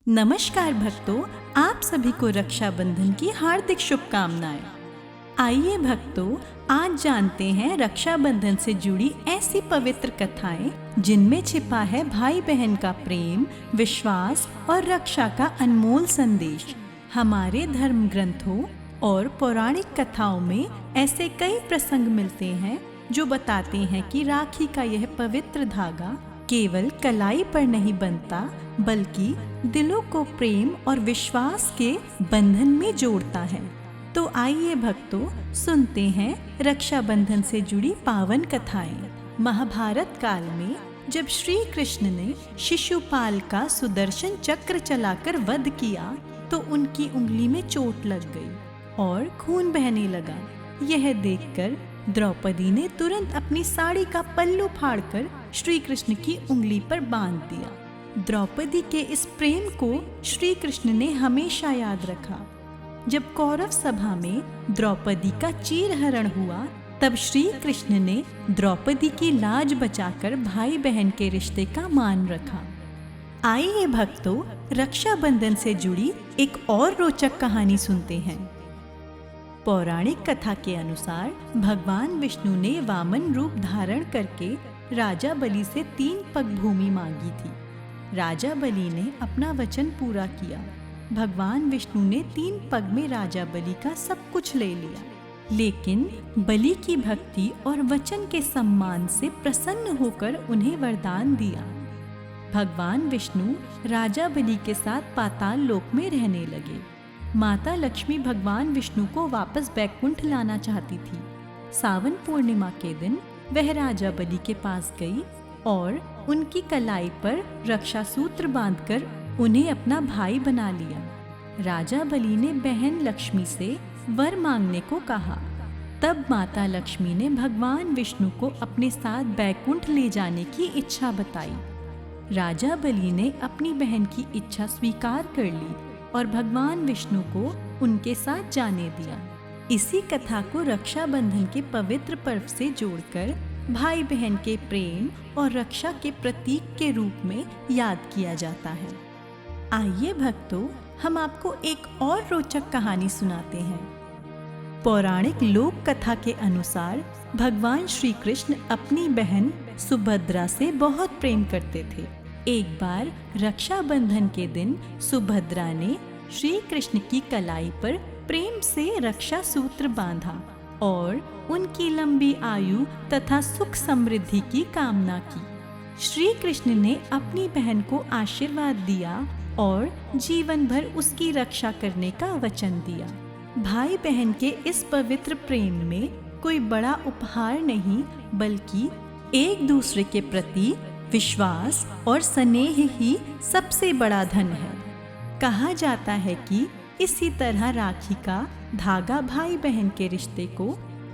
नमस्कार भक्तों, आप सभी को रक्षाबंधन की हार्दिक शुभकामनाएं। आइए भक्तों, आज जानते हैं रक्षाबंधन से जुड़ी ऐसी पवित्र कथाएं जिनमें छिपा है भाई बहन का प्रेम, विश्वास और रक्षा का अनमोल संदेश। हमारे धर्म ग्रंथों और पौराणिक कथाओं में ऐसे कई प्रसंग मिलते हैं जो बताते हैं कि राखी का यह पवित्र धागा केवल कलाई पर नहीं बनता, बल्कि दिलों को प्रेम और विश्वास के बंधन में जोड़ता है। तो आइए भक्तों, सुनते हैं रक्षाबंधन से जुड़ी पावन कथाएं। महाभारत काल में जब श्री कृष्ण ने शिशुपाल का सुदर्शन चक्र चलाकर वध किया, तो उनकी उंगली में चोट लग गई और खून बहने लगा। यह देखकर द्रौपदी ने तुरंत अपनी साड़ी का पल्लू फाड़कर श्री कृष्ण की उंगली पर बांध दिया। द्रौपदी के इस प्रेम को श्री कृष्ण ने हमेशा याद रखा। जब कौरव सभा में द्रौपदी का चीरहरण हुआ, तब श्री कृष्ण ने द्रौपदी की लाज बचाकर भाई बहन के रिश्ते का मान रखा। आइए भक्तों, रक्षाबंधन से जुड़ी एक और रोचक कहानी सुनते हैं। पौराणिक कथा के अनुसार भगवान विष्णु ने वामन रूप धारण करके राजा बलि से 3 पग भूमि मांगी थी। राजा बलि ने अपना वचन पूरा किया। भगवान विष्णु ने 3 पग में राजा बलि का सब कुछ ले लिया, लेकिन बलि की भक्ति और वचन के सम्मान से प्रसन्न होकर उन्हें वरदान दिया। भगवान विष्णु राजा बलि के साथ पाताल लोक में रहने लगे। माता लक्ष्मी भगवान विष्णु को वापस बैकुंठ लाना चाहती थी। सावन पूर्णिमा के दिन वह राजा बलि के पास गई और उनकी कलाई पर रक्षा सूत्र बांधकर उन्हें अपना भाई बना लिया। राजा बलि ने बहन लक्ष्मी से वर मांगने को कहा। तब माता लक्ष्मी ने भगवान विष्णु को अपने साथ बैकुंठ ले जाने की इच्छा बताई। राजा बलि ने अपनी बहन की इच्छा स्वीकार कर ली और भगवान विष्णु को उनके साथ जाने दिया। इसी कथा को रक्षाबंधन के पवित्र पर्व से जोड़कर भाई बहन के प्रेम और रक्षा के प्रतीक के रूप में याद किया जाता है। आइए भक्तों, हम आपको एक और रोचक कहानी सुनाते हैं। पौराणिक लोक कथा के अनुसार भगवान श्री कृष्ण अपनी बहन सुभद्रा से बहुत प्रेम करते थे। एक बार रक्षाबंधन के दिन सुभद्रा ने श्री कृष्ण की कलाई पर प्रेम से रक्षा सूत्र बांधा और उनकी लंबी आयु तथा सुख समृद्धि की कामना की। श्री कृष्ण ने अपनी बहन को आशीर्वाद दिया और जीवन भर उसकी रक्षा करने का वचन दिया। भाई बहन के इस पवित्र प्रेम में कोई बड़ा उपहार नहीं, बल्कि एक दूसरे के प्रति विश्वास और स्नेह ही सबसे बड़ा धन है। कहा जाता है कि इसी तरह राखी का धागा भाई बहन के रिश्ते को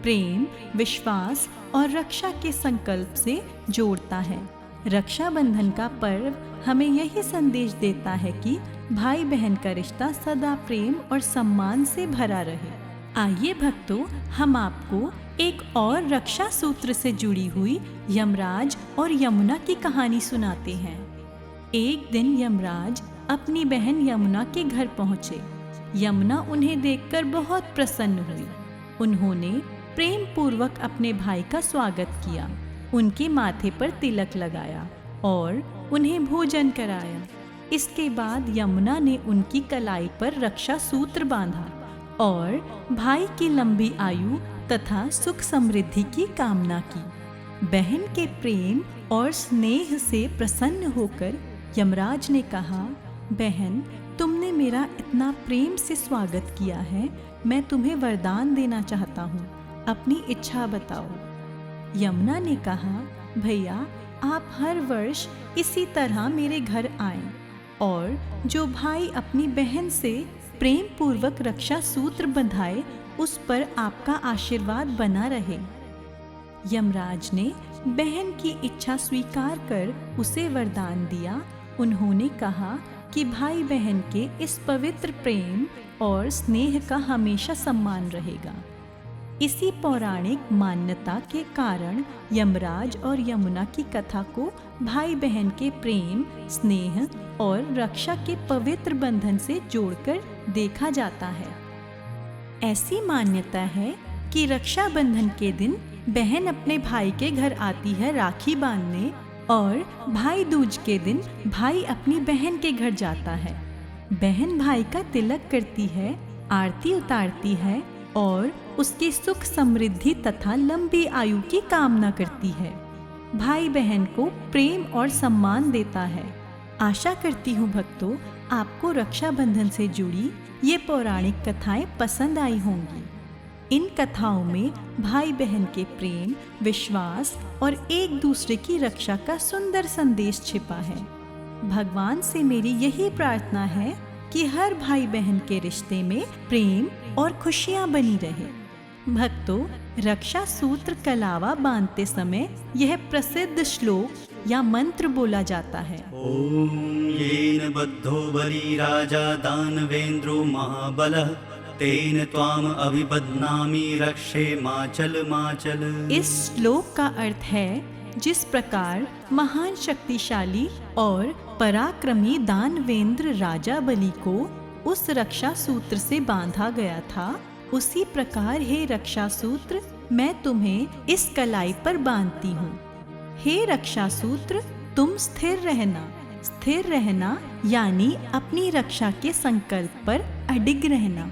प्रेम, विश्वास और रक्षा के संकल्प से जोड़ता है। रक्षाबंधन का पर्व हमें यही संदेश देता है कि भाई बहन का रिश्ता सदा प्रेम और सम्मान से भरा रहे। आइए भक्तों, हम आपको एक और रक्षा सूत्र से जुड़ी हुई यमराज और यमुना की कहानी सुनाते हैं। एक दिन यमराज अपनी बहन यमुना के घर पहुँचे। यमुना उन्हें देखकर बहुत प्रसन्न हुई। उन्होंने प्रेम पूर्वक अपने भाई का स्वागत किया, उनके माथे पर तिलक लगाया और उन्हें भोजन कराया। इसके बाद यमुना ने उनकी कलाई पर रक्षा सूत्र बांधा और भाई की लंबी आयु तथा सुख समृद्धि की कामना की। बहन के प्रेम और स्नेह से प्रसन्न होकर यमराज ने कहा, बहन, तुमने मेरा इतना प्रेम से स्वागत किया है, मैं तुम्हें वरदान देना चाहता हूँ, अपनी इच्छा बताओ। यमुना ने कहा, भैया, आप हर वर्ष इसी तरह मेरे घर आएं और जो भाई अपनी बहन से प्रेम पूर्वक रक्षा सूत्र बंधाए, उस पर आपका आशीर्वाद बना रहे। यमराज ने बहन की इच्छा स्वीकार कर उसे वरदान दिया। उन्होंने कहा कि भाई बहन के इस पवित्र प्रेम और स्नेह का हमेशा सम्मान रहेगा। इसी पौराणिक मान्यता के कारण यमराज और यमुना की कथा को भाई बहन के प्रेम, स्नेह और रक्षा के पवित्र बंधन से जोड़कर देखा जाता है। ऐसी मान्यता है कि रक्षाबंधन के दिन बहन अपने भाई के घर आती है राखी बांधने और भाई दूज के दिन भाई अपनी बहन के घर जाता है। बहन भाई का तिलक करती है, आरती उतारती है और उसकी सुख समृद्धि तथा लंबी आयु की कामना करती है। भाई बहन को प्रेम और सम्मान देता है। आशा करती हूँ भक्तों, आपको रक्षाबंधन से जुड़ी ये पौराणिक कथाएं पसंद आई होंगी। इन कथाओं में भाई बहन के प्रेम, विश्वास और एक दूसरे की रक्षा का सुंदर संदेश छिपा है। भगवान से मेरी यही प्रार्थना है कि हर भाई बहन के रिश्ते में प्रेम और खुशियां बनी रहे। भक्तों, रक्षा सूत्र कलावा बांधते समय यह प्रसिद्ध श्लोक या मंत्र बोला जाता है। ओम येन बद्धो बली राजा दानवेंद्रो महाबलः तेन त्वाम अभिबध्नामि रक्षे माचल माचल। इस श्लोक का अर्थ है, जिस प्रकार महान शक्तिशाली और पराक्रमी दानवेंद्र राजा बलि को उस रक्षा सूत्र से बांधा गया था, उसी प्रकार हे रक्षा सूत्र मैं तुम्हें इस कलाई पर बांधती हूँ। हे रक्षा सूत्र, तुम स्थिर रहना। स्थिर रहना यानी अपनी रक्षा के संकल्प पर अडिग रहना।